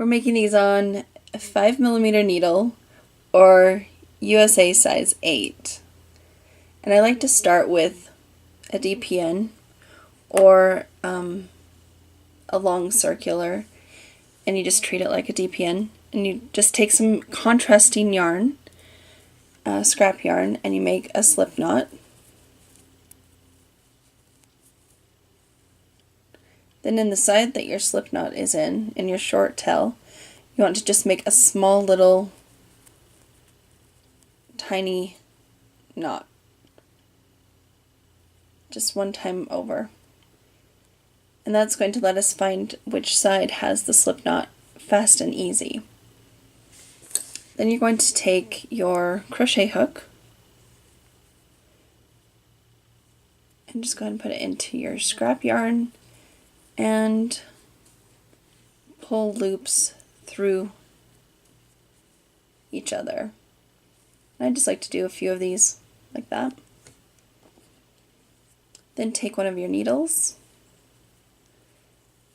We're making these on a 5mm needle or USA size 8. And I like to start with a DPN or a long circular, and you just treat it like a DPN, and you just take some contrasting yarn, scrap yarn, and you make a slip knot. Then in the side that your slip knot is in your short tail, you want to just make a small little tiny knot, just one time over. And that's going to let us find which side has the slip knot fast and easy. Then you're going to take your crochet hook and just go ahead and put it into your scrap yarn and pull loops through each other. And I just like to do a few of these like that. Then take one of your needles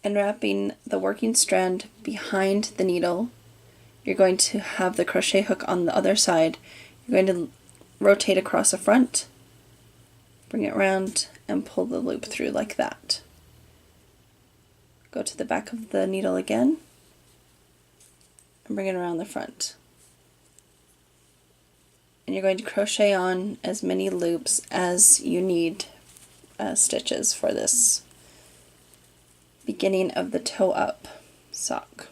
and wrapping the working strand behind the needle, you're going to have the crochet hook on the other side. You're going to rotate across the front, bring it around, and pull the loop through like that. Go to the back of the needle again and bring it around the front. And you're going to crochet on as many loops as you need stitches for this beginning of the toe up sock.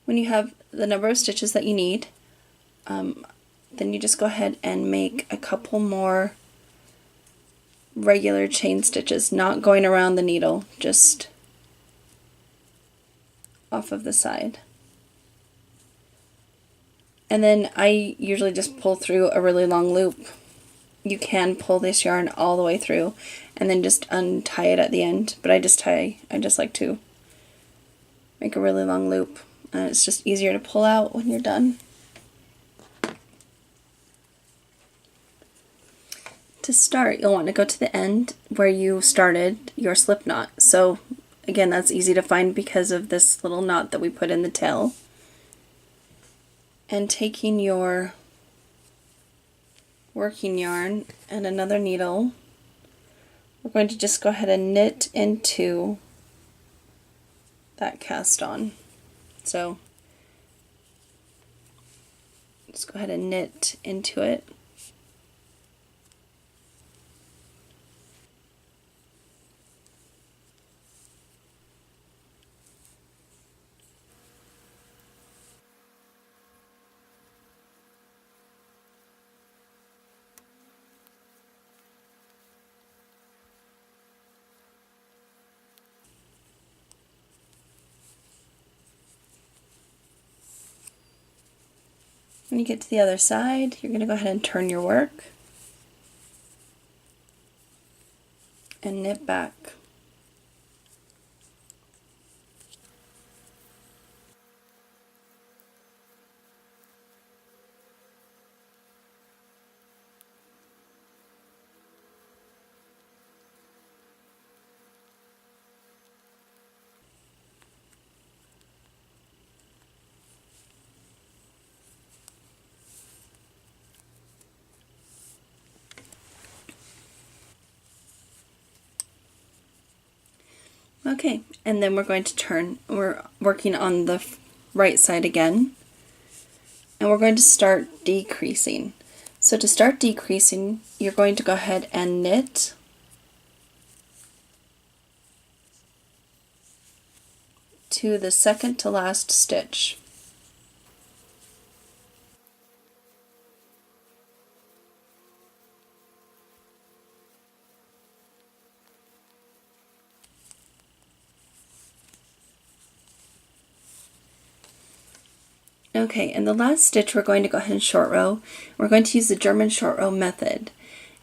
When you have the number of stitches that you need, then you just go ahead and make a couple more regular chain stitches, not going around the needle, just off of the side. And then I usually just pull through a really long loop. You can pull this yarn all the way through and then just untie it at the end, but I just like to make a really long loop, and it's just easier to pull out when you're done. To start, you'll want to go to the end where you started your slip knot. So again, that's easy to find because of this little knot that we put in the tail. And taking your working yarn and another needle, we're going to just go ahead and knit into that cast on. So just go ahead and knit into it. When you get to the other side, you're going to go ahead and turn your work and knit back. Okay, and then we're going to turn, we're working on the right side again, and we're going to start decreasing. So to start decreasing, you're going to go ahead and knit to the second to last stitch. Okay, and the last stitch we're going to go ahead and short row. We're going to use the German short row method.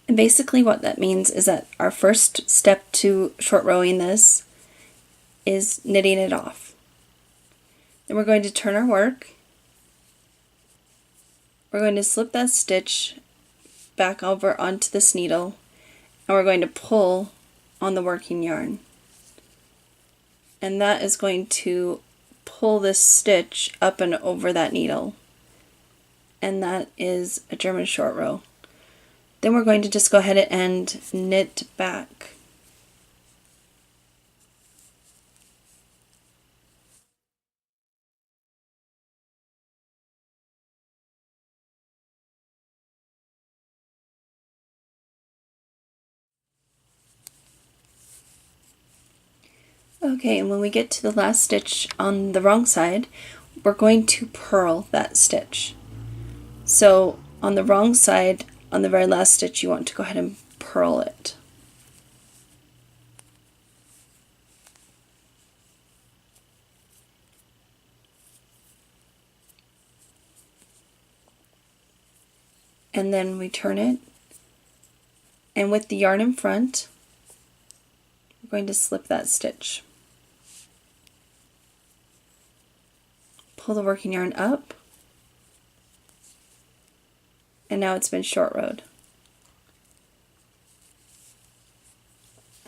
And basically what that means is that our first step to short rowing this is knitting it off. Then we're going to turn our work. We're going to slip that stitch back over onto this needle, and we're going to pull on the working yarn. And that is going to pull this stitch up and over that needle. And that is a German short row. Then we're going to just go ahead and knit back. Okay, and when we get to the last stitch on the wrong side, we're going to purl that stitch. So on the wrong side, on the very last stitch, you want to go ahead and purl it. And then we turn it, and with the yarn in front, we're going to slip that stitch. Pull the working yarn up, and now it's been short rowed.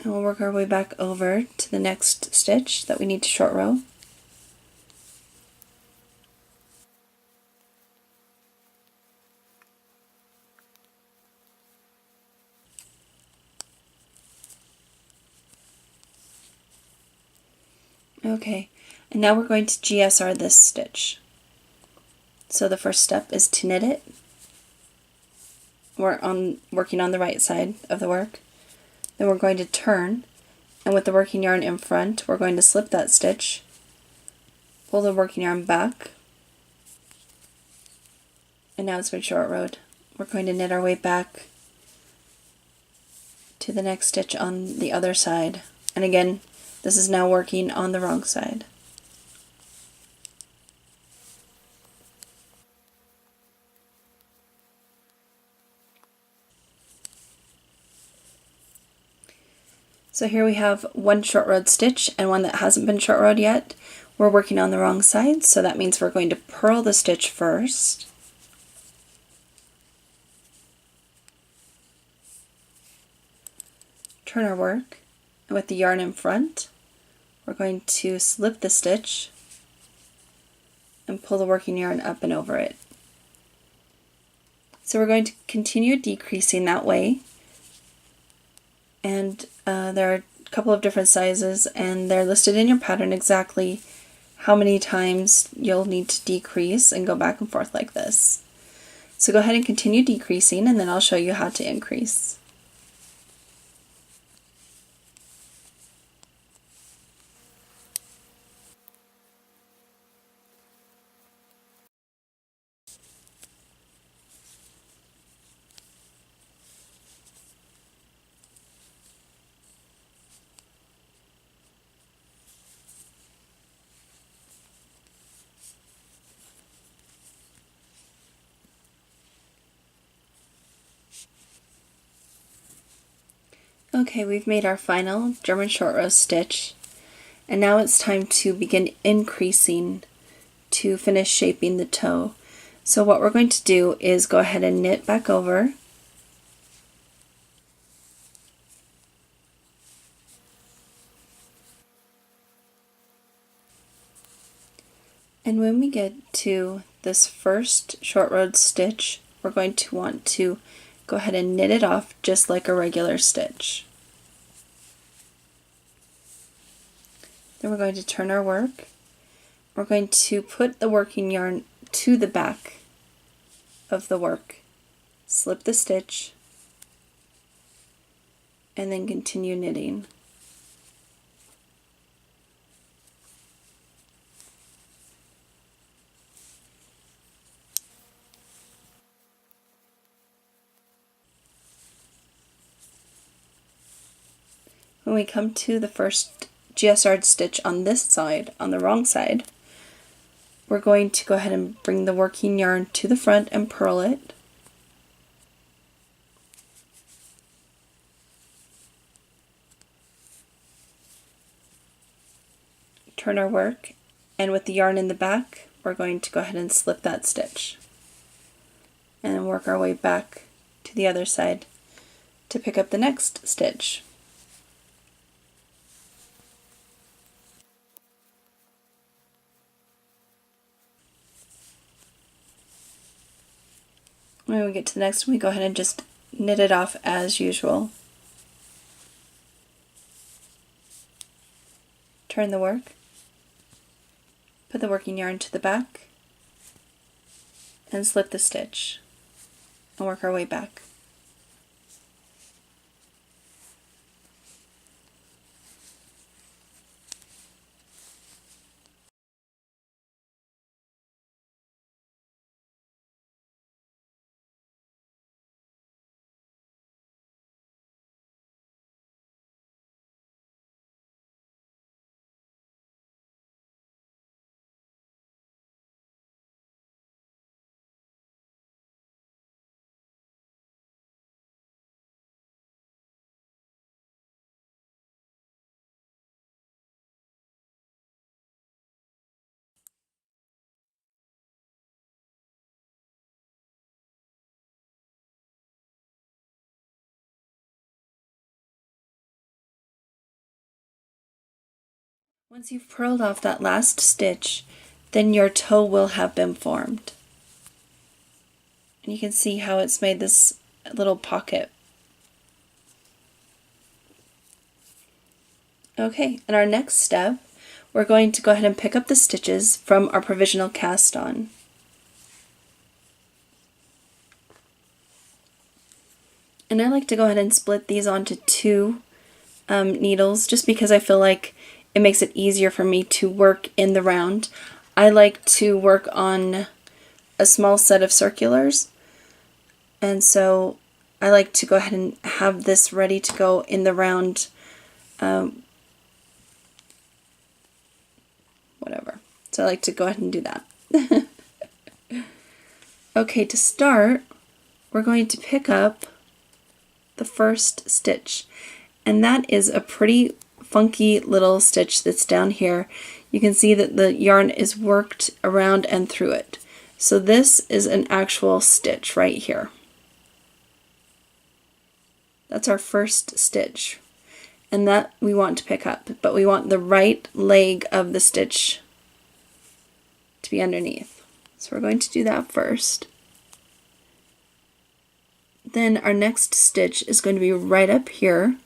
And we'll work our way back over to the next stitch that we need to short row. Okay, and now we're going to GSR this stitch. So the first step is to knit it. We're working on the right side of the work. Then we're going to turn, and with the working yarn in front, we're going to slip that stitch, pull the working yarn back, and now it's been short rowed. We're going to knit our way back to the next stitch on the other side. And again, this is now working on the wrong side. So here we have one short rowed stitch and one that hasn't been short rowed yet. We're working on the wrong side, so that means we're going to purl the stitch first. Turn our work, and with the yarn in front, we're going to slip the stitch and pull the working yarn up and over it. So we're going to continue decreasing that way. And there are a couple of different sizes, and they're listed in your pattern exactly how many times you'll need to decrease and go back and forth like this. So go ahead and continue decreasing, and then I'll show you how to increase. Okay, we've made our final German short row stitch, and now it's time to begin increasing to finish shaping the toe. So what we're going to do is go ahead and knit back over, and when we get to this first short rowed stitch, we're going to want to go ahead and knit it off just like a regular stitch. Then we're going to turn our work. We're going to put the working yarn to the back of the work, slip the stitch, and then continue knitting. When we come to the first GSR stitch on this side, on the wrong side, we're going to go ahead and bring the working yarn to the front and purl it. Turn our work, and with the yarn in the back, we're going to go ahead and slip that stitch and work our way back to to the other side to pick up the next stitch. When we get to the next one, we go ahead and just knit it off as usual. Turn the work, put the working yarn to the back, and slip the stitch, and work our way back. Once you've purled off that last stitch, then your toe will have been formed. And you can see how it's made this little pocket. Okay, in our next step, we're going to go ahead and pick up the stitches from our provisional cast on. And I like to go ahead and split these onto two needles just because I feel like it makes it easier for me to work in the round. I like to work on a small set of circulars, and so I like to go ahead and have this ready to go in the round, whatever. So I like to go ahead and do that. Okay, to start, we're going to pick up the first stitch, and that is a pretty funky little stitch that's down here. You can see that the yarn is worked around and through it. So this is an actual stitch right here. That's our first stitch, and that we want to pick up, but we want the right leg of the stitch to be underneath. So we're going to do that first. Then our next stitch is going to be right up here.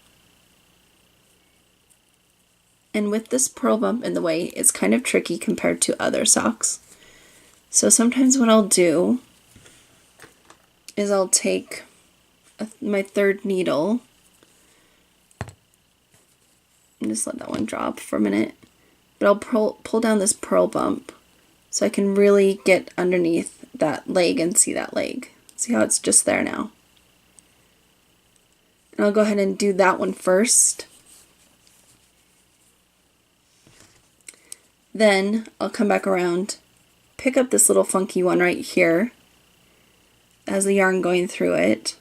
And with this purl bump in the way, it's kind of tricky compared to other socks. So sometimes what I'll do is I'll take my third needle and just let that one drop for a minute. But I'll pull down this purl bump so I can really get underneath that leg and see that leg. See how it's just there now? And I'll go ahead and do that one first. Then I'll come back around, pick up this little funky one right here, has the yarn going through it.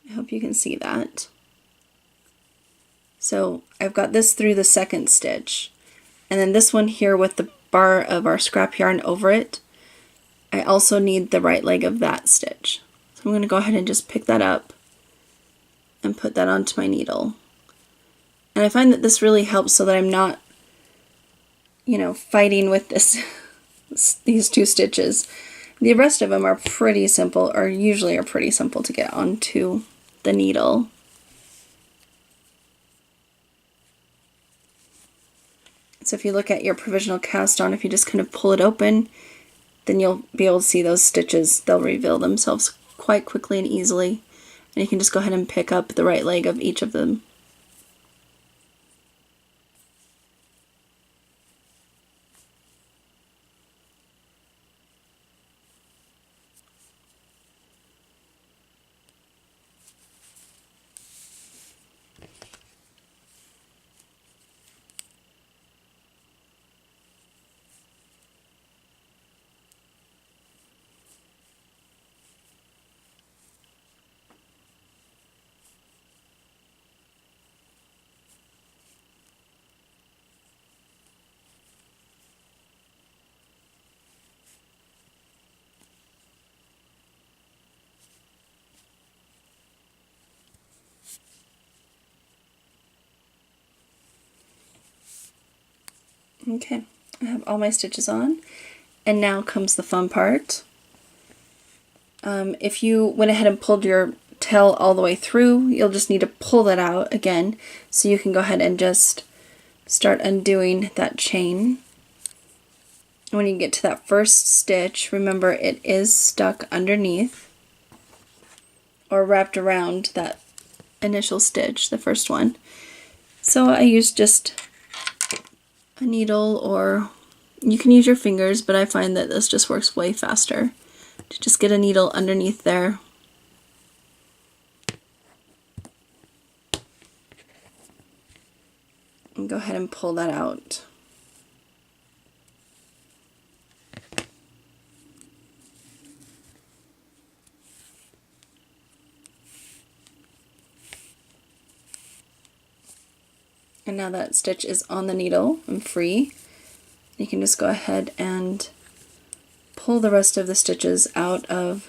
I hope you can see that. So I've got this through the second stitch, and then this one here with the bar of our scrap yarn over it, I also need the right leg of that stitch. So I'm going to go ahead and just pick that up and put that onto my needle. And I find that this really helps so that I'm not, fighting with these two stitches. The rest of them are pretty simple, or usually are pretty simple to get onto the needle. So if you look at your provisional cast on, if you just kind of pull it open, then you'll be able to see those stitches. They'll reveal themselves quite quickly and easily. And you can just go ahead and pick up the right leg of each of them. Okay, I have all my stitches on, and now comes the fun part. If you went ahead and pulled your tail all the way through, you'll just need to pull that out again, so you can go ahead and just start undoing that chain. When you get to that first stitch, remember it is stuck underneath or wrapped around that initial stitch, the first one. So I use just a needle, or you can use your fingers, but I find that this just works way faster to just get a needle underneath there. And go ahead and pull that out. And now that stitch is on the needle and free, you can just go ahead and pull the rest of the stitches out of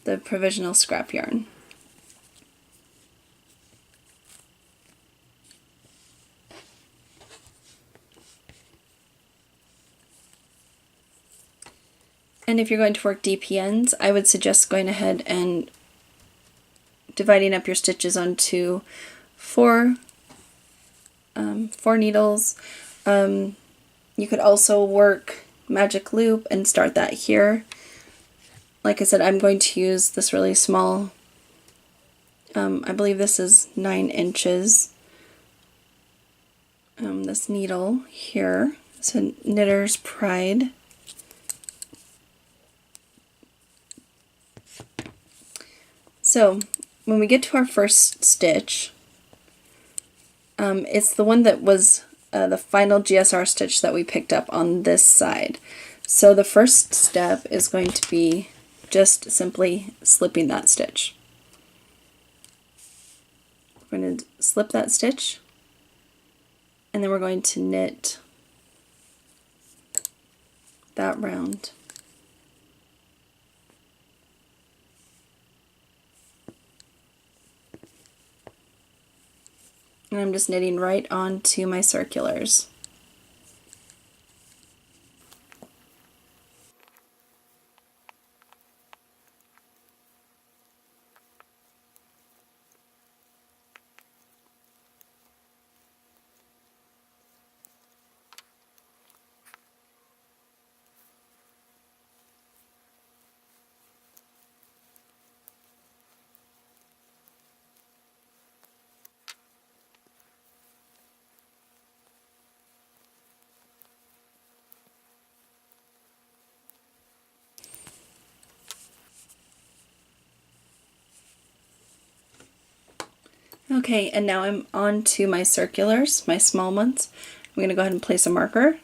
the provisional scrap yarn. And if you're going to work DPNs, I would suggest going ahead and dividing up your stitches onto four needles. You could also work magic loop and start that here. Like I said, I'm going to use this really small, I believe this is 9 inches, this needle here. It's a Knitter's Pride. So when we get to our first stitch, it's the one that was the final GSR stitch that we picked up on this side. So the first step is going to be just simply slipping that stitch. We're going to slip that stitch, and then we're going to knit that round. And I'm just knitting right onto my circulars. Okay, and now I'm on to my circulars, my small ones. I'm going to go ahead and place a marker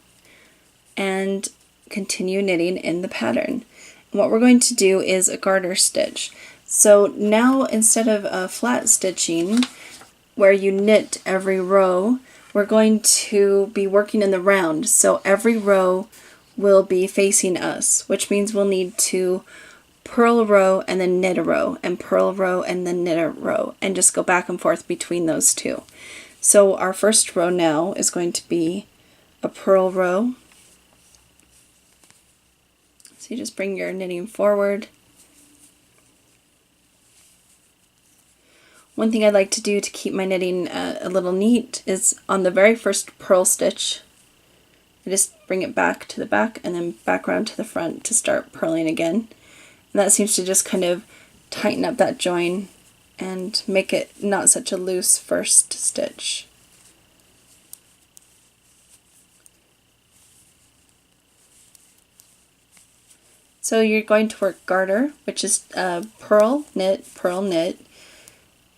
and continue knitting in the pattern. And what we're going to do is a garter stitch. So now, instead of flat stitching where you knit every row, we're going to be working in the round. So every row will be facing us, which means we'll need to purl a row and then knit a row, and purl a row and then knit a row, and just go back and forth between those two. So our first row now is going to be a purl row. So you just bring your knitting forward. One thing I like to do to keep my knitting a little neat is on the very first purl stitch, I just bring it back to the back and then back around to the front to start purling again. And that seems to just kind of tighten up that join and make it not such a loose first stitch. So you're going to work garter, which is purl, knit,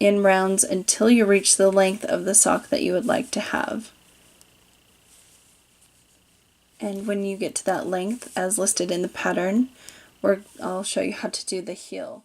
in rounds until you reach the length of the sock that you would like to have. And when you get to that length, as listed in the pattern, I'll show you how to do the heel.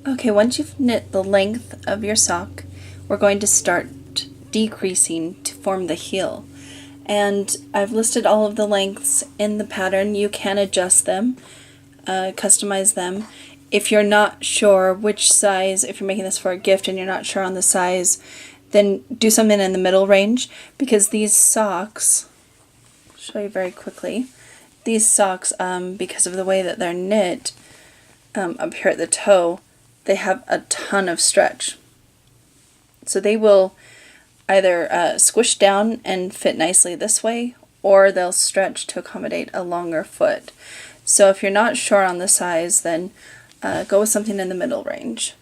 Okay, once you've knit the length of your sock, we're going to start decreasing to form the heel. And I've listed all of the lengths in the pattern. You can adjust them, customize them. If you're not sure which size, if you're making this for a gift and you're not sure on the size, then do something in the middle range, because these socks, I'll show you very quickly, these socks, because of the way that they're knit, up here at the toe, they have a ton of stretch. So they will either squish down and fit nicely this way, or they'll stretch to accommodate a longer foot. So if you're not sure on the size, then go with something in the middle range.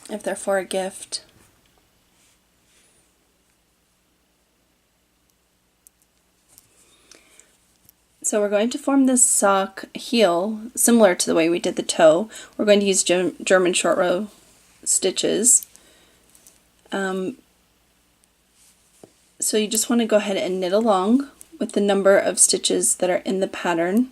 If they're for a gift. So we're going to form this sock heel similar to the way we did the toe. We're going to use German short row stitches. So you just want to go ahead and knit along with the number of stitches that are in the pattern.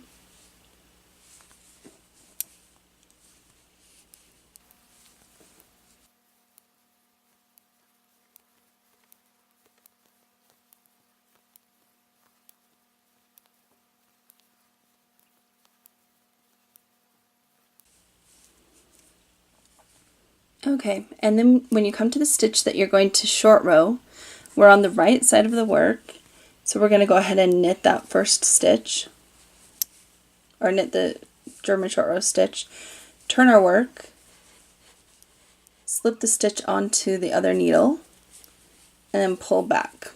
Okay, and then when you come to the stitch that you're going to short row, we're on the right side of the work, so we're going to go ahead and knit that first stitch, or knit the German short row stitch, turn our work, slip the stitch onto the other needle, and then pull back.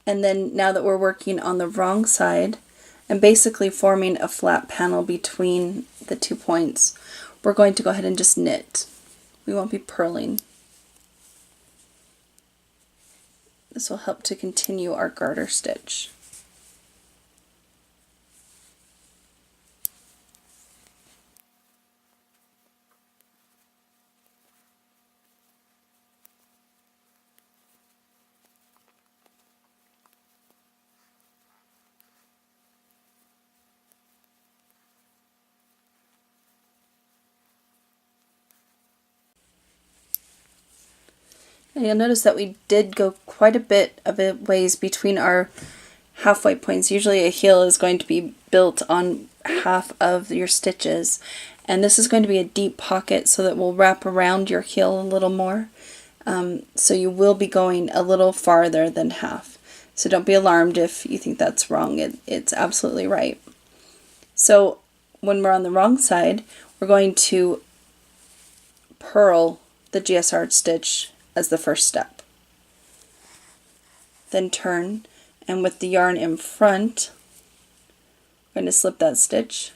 And then now that we're working on the wrong side, and basically forming a flat panel between the 2 points, we're going to go ahead and just knit. We won't be purling. This will help to continue our garter stitch. And you'll notice that we did go quite a bit of a ways between our halfway points. Usually a heel is going to be built on half of your stitches, and this is going to be a deep pocket so that we'll wrap around your heel a little more. So you will be going a little farther than half. So don't be alarmed if you think that's wrong. It's absolutely right. So when we're on the wrong side, we're going to purl the GSR stitch as the first step. Then turn, and with the yarn in front, I'm going to slip that stitch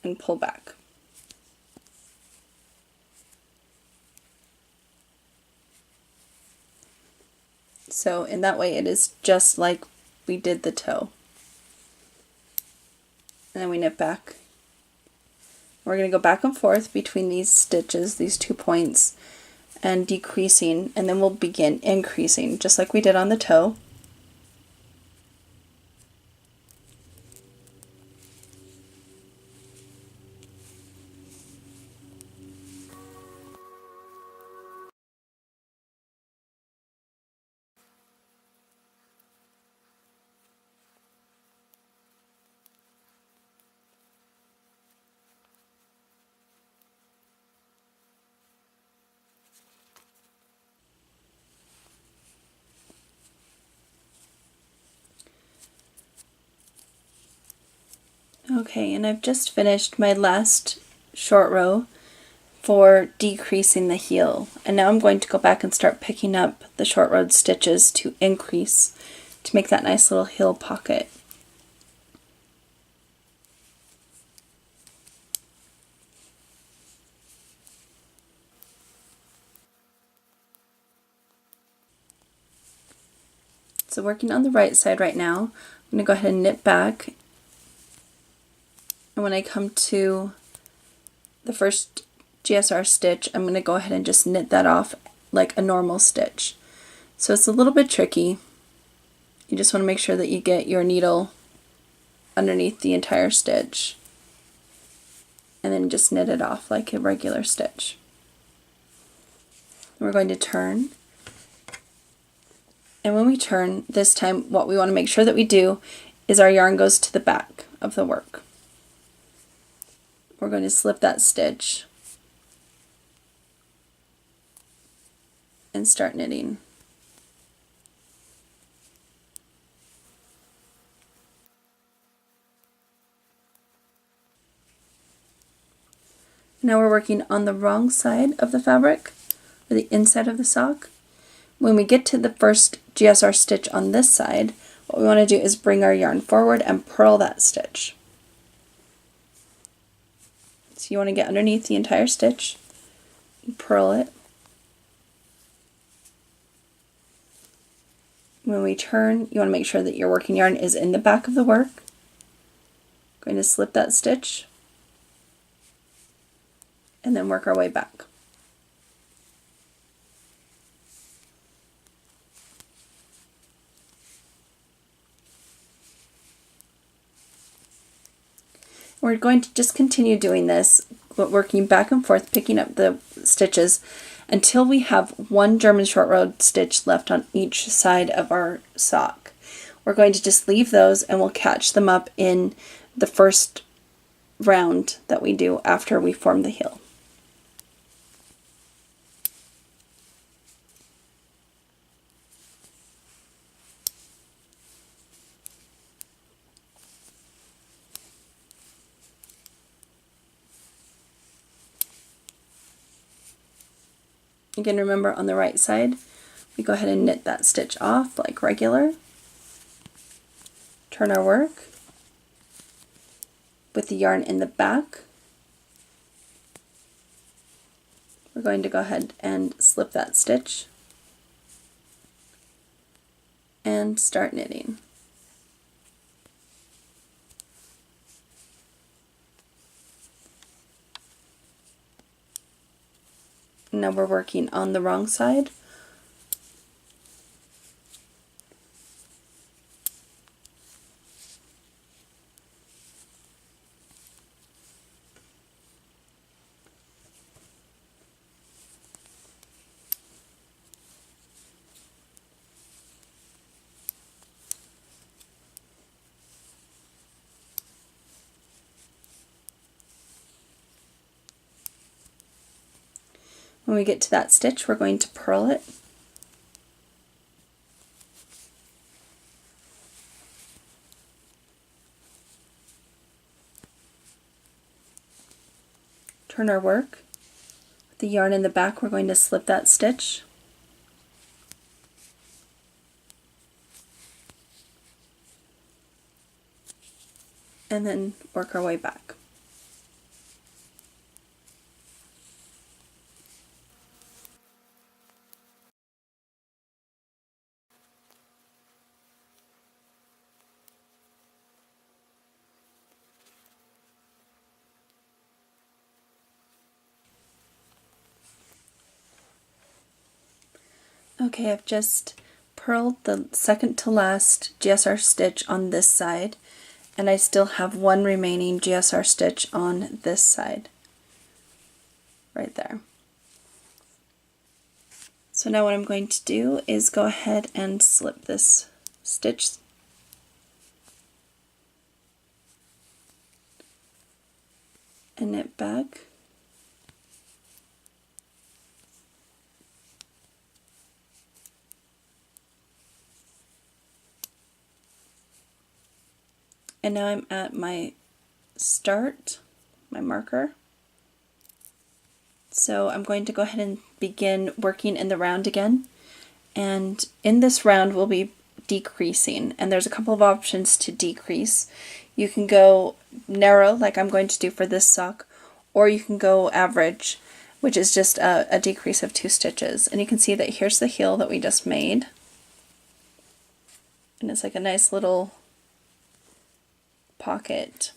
and pull back. So in that way it is just like we did the toe. And then we knit back. We're going to go back and forth between these stitches, these 2 points, and decreasing, and then we'll begin increasing just like we did on the toe. Okay, and I've just finished my last short row for decreasing the heel, and now I'm going to go back and start picking up the short rowed stitches to increase, to make that nice little heel pocket. So working on the right side right now, I'm going to go ahead and knit back, and when I come to the first GSR stitch, I'm going to go ahead and just knit that off like a normal stitch. So it's a little bit tricky. You just want to make sure that you get your needle underneath the entire stitch, and then just knit it off like a regular stitch. We're going to turn, and when we turn this time, what we want to make sure that we do is our yarn goes to the back of the work. We're going to slip that stitch and start knitting. Now we're working on the wrong side of the fabric, or the inside of the sock. When we get to the first GSR stitch on this side, what we want to do is bring our yarn forward and purl that stitch. So you want to get underneath the entire stitch, purl it. When we turn, you want to make sure that your working yarn is in the back of the work. Going to slip that stitch and then work our way back. We're going to just continue doing this, working back and forth, picking up the stitches until we have one German short row stitch left on each side of our sock. We're going to just leave those and we'll catch them up in the first round that we do after we form the heel. Again, remember on the right side, we go ahead and knit that stitch off like regular. Turn our work with the yarn in the back. We're going to go ahead and slip that stitch and start knitting. Now we're working on the wrong side. When we get to that stitch, we're going to purl it. Turn our work. With the yarn in the back, we're going to slip that stitch. And then work our way back. Okay, I've just purled the second to last GSR stitch on this side, and I still have one remaining GSR stitch on this side, right there. So now what I'm going to do is go ahead and slip this stitch and knit back. And now I'm at my start, my marker. So I'm going to go ahead and begin working in the round again. And in this round we'll be decreasing, and there's a couple of options to decrease. You can go narrow like I'm going to do for this sock, or you can go average, which is just a decrease of 2 stitches. And you can see that here's the heel that we just made. And it's like a nice little pocket.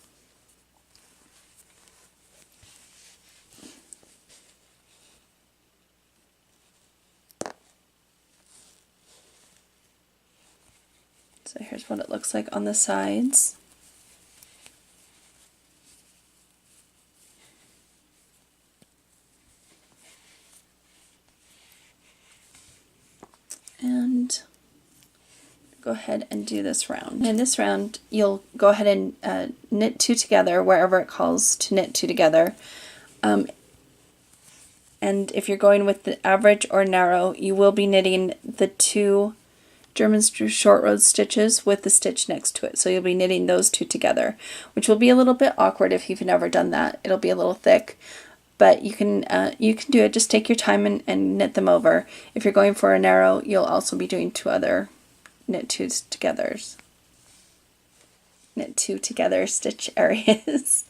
So here's what it looks like on the sides. go ahead and do this round. In this round, you'll go ahead and knit 2 together wherever it calls to knit 2 together. And if you're going with the average or narrow, you will be knitting the 2 German short row stitches with the stitch next to it. So you'll be knitting those 2 together, which will be a little bit awkward if you've never done that. It'll be a little thick, but you can do it. Just take your time and knit them over. If you're going for a narrow, you'll also be doing 2 other knit 2s together. Knit 2 together stitch areas.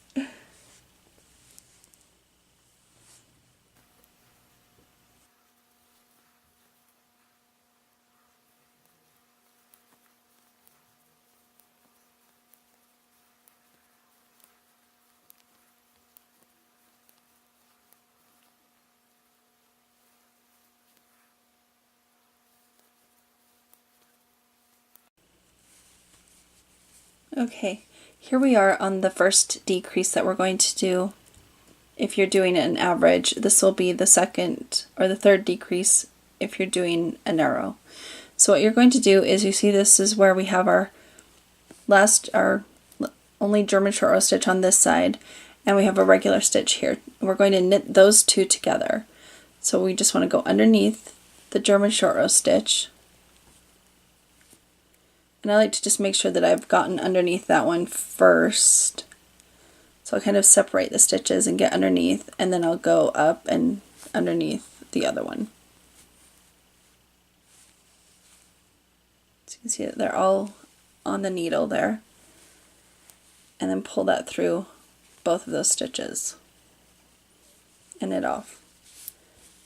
Okay, here we are on the first decrease that we're going to do. If you're doing an average, this will be the second or the third decrease if you're doing a narrow. So what you're going to do is, you see this is where we have our only German short row stitch on this side, and we have a regular stitch here. We're going to knit those 2 together. So we just want to go underneath the German short row stitch. And I like to just make sure that I've gotten underneath that one first. So I'll kind of separate the stitches and get underneath, and then I'll go up and underneath the other one. So you can see that they're all on the needle there. And then pull that through both of those stitches and knit off.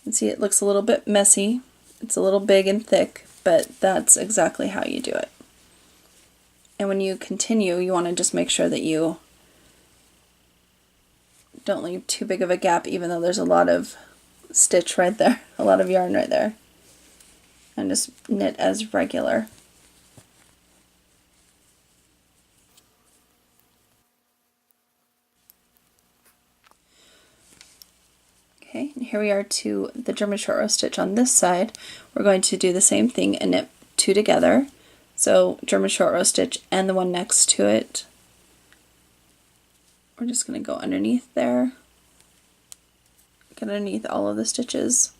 You can see it looks a little bit messy. It's a little big and thick, but that's exactly how you do it. And when you continue, you want to just make sure that you don't leave too big of a gap, even though there's a lot of stitch right there, a lot of yarn right there. And just knit as regular. Okay, and here we are to the German short row stitch on this side. We're going to do the same thing and knit 2 together. So German short row stitch and the one next to it. We're just going to go underneath there, get underneath all of the stitches,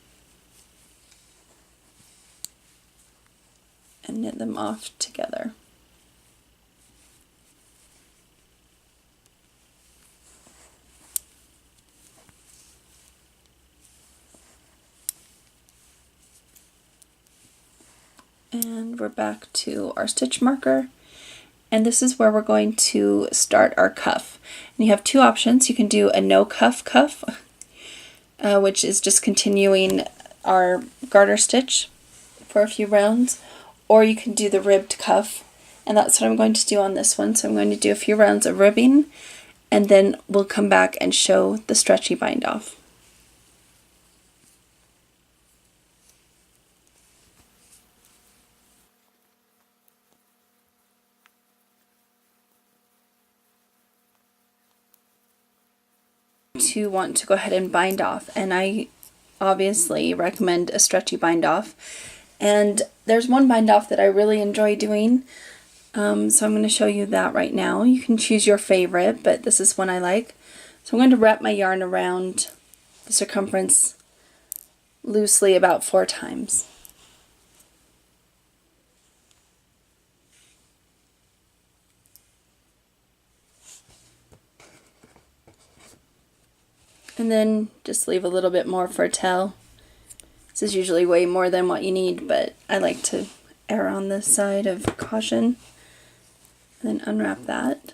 and knit them off together. And we're back to our stitch marker, and this is where we're going to start our cuff. And you have 2 options. You can do a no cuff cuff, which is just continuing our garter stitch for a few rounds, or you can do the ribbed cuff, and that's what I'm going to do on this one. So I'm going to do a few rounds of ribbing, and then we'll come back and show the stretchy bind off. To want to go ahead and bind off, and I obviously recommend a stretchy bind off, and there's one bind off that I really enjoy doing, so I'm going to show you that right now. You can choose your favorite, but this is one I like. So I'm going to wrap my yarn around the circumference loosely about 4 times. And then just leave a little bit more for a tail. This is usually way more than what you need, but I like to err on the side of caution. And then unwrap that.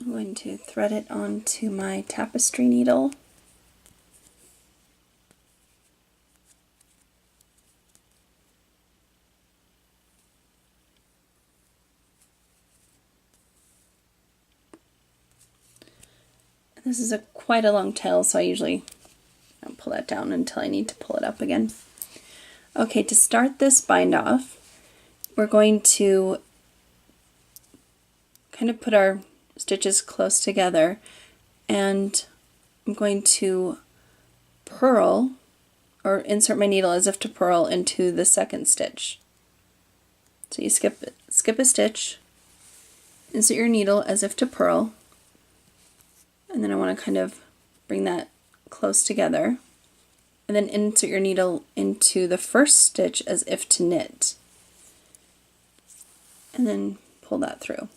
I'm going to thread it onto my tapestry needle. This is quite a long tail, so I usually don't pull that down until I need to pull it up again. Okay, to start this bind off, we're going to kind of put our stitches close together and I'm going to purl or insert my needle as if to purl into the second stitch. So you skip a stitch, insert your needle as if to purl, and then I want to kind of bring that close together, and then insert your needle into the first stitch as if to knit, and then pull that through.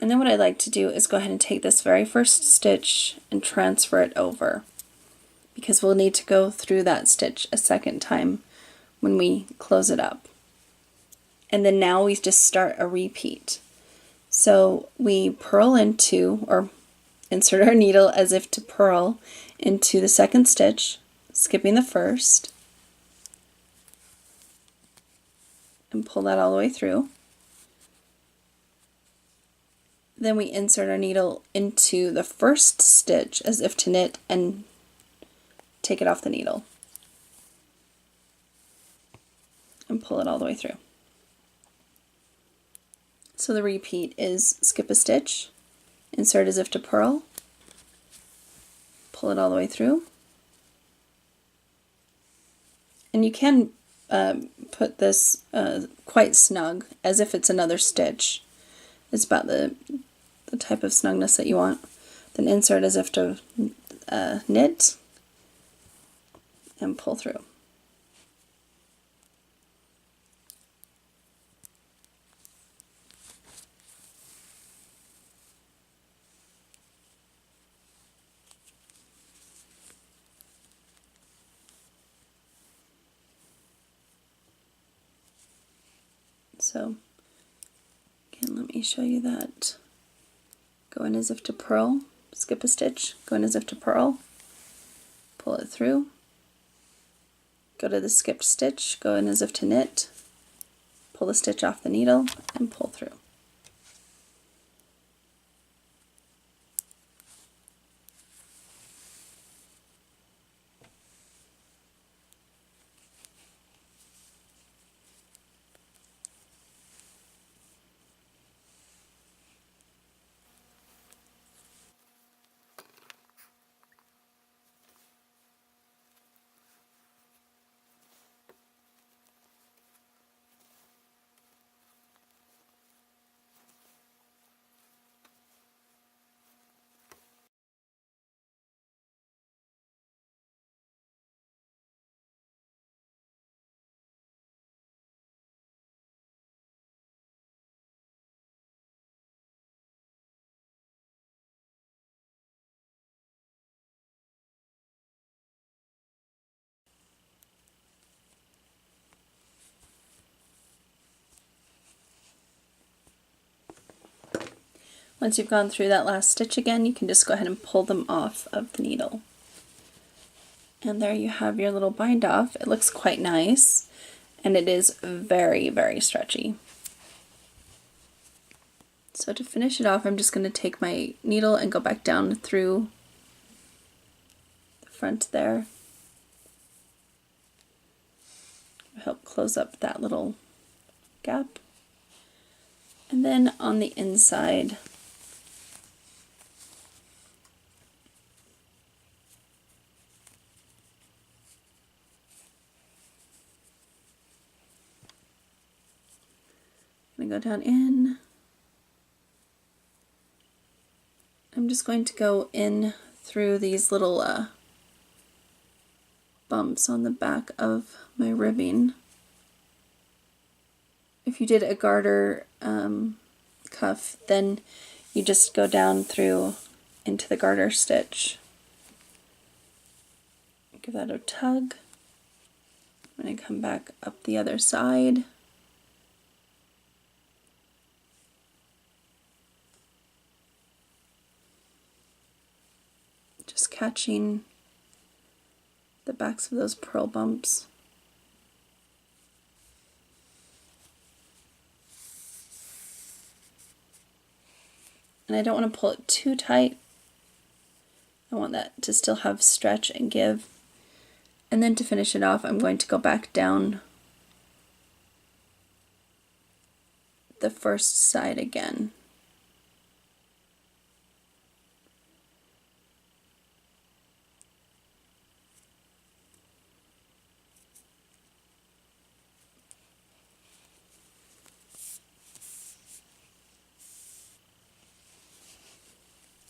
And then what I like to do is go ahead and take this very first stitch and transfer it over, because we'll need to go through that stitch a second time when we close it up. And then now we just start a repeat. So we purl into, or insert our needle as if to purl into the second stitch, skipping the first, and pull that all the way through. Then we insert our needle into the first stitch as if to knit and take it off the needle and pull it all the way through. So the repeat is skip a stitch, insert as if to purl, pull it all the way through. And you can put this quite snug as if it's another stitch. It's about the type of snugness that you want. Then insert as if to knit and pull through. So again, let me show you that. Go in as if to purl, skip a stitch, go in as if to purl, pull it through, go to the skipped stitch, go in as if to knit, pull the stitch off the needle, and pull through. Once you've gone through that last stitch again, you can just go ahead and pull them off of the needle. And there you have your little bind off. It looks quite nice, and it is very, very stretchy. So to finish it off, I'm just going to take my needle and go back down through the front there. Help close up that little gap. And then on the inside, I'm going to go down in. I'm just going to go in through these little bumps on the back of my ribbing. If you did a garter cuff, then you just go down through into the garter stitch. Give that a tug. I'm going to come back up the other side. Just catching the backs of those purl bumps. And I don't want to pull it too tight. I want that to still have stretch and give. And then to finish it off, I'm going to go back down the first side again.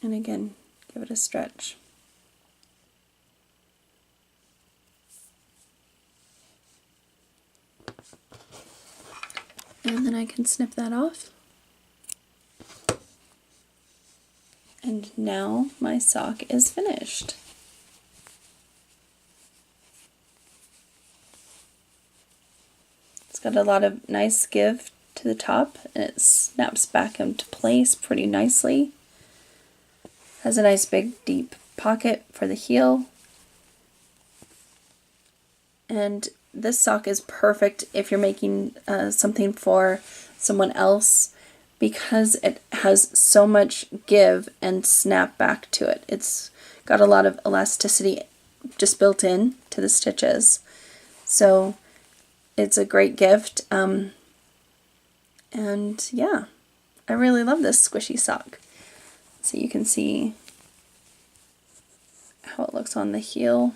And again, give it a stretch. And then I can snip that off. And now my sock is finished. It's got a lot of nice give to the top, and it snaps back into place pretty nicely. Has a nice big deep pocket for the heel. And this sock is perfect if you're making something for someone else, because it has so much give and snap back to it. It's got a lot of elasticity just built in to the stitches. So it's a great gift. And yeah, I really love this squishy sock. So you can see how it looks on the heel,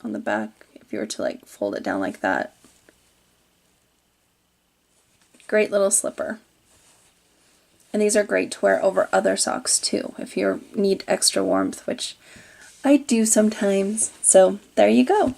on the back, if you were to like fold it down like that. Great little slipper. And these are great to wear over other socks too, if you need extra warmth, which I do sometimes. So there you go.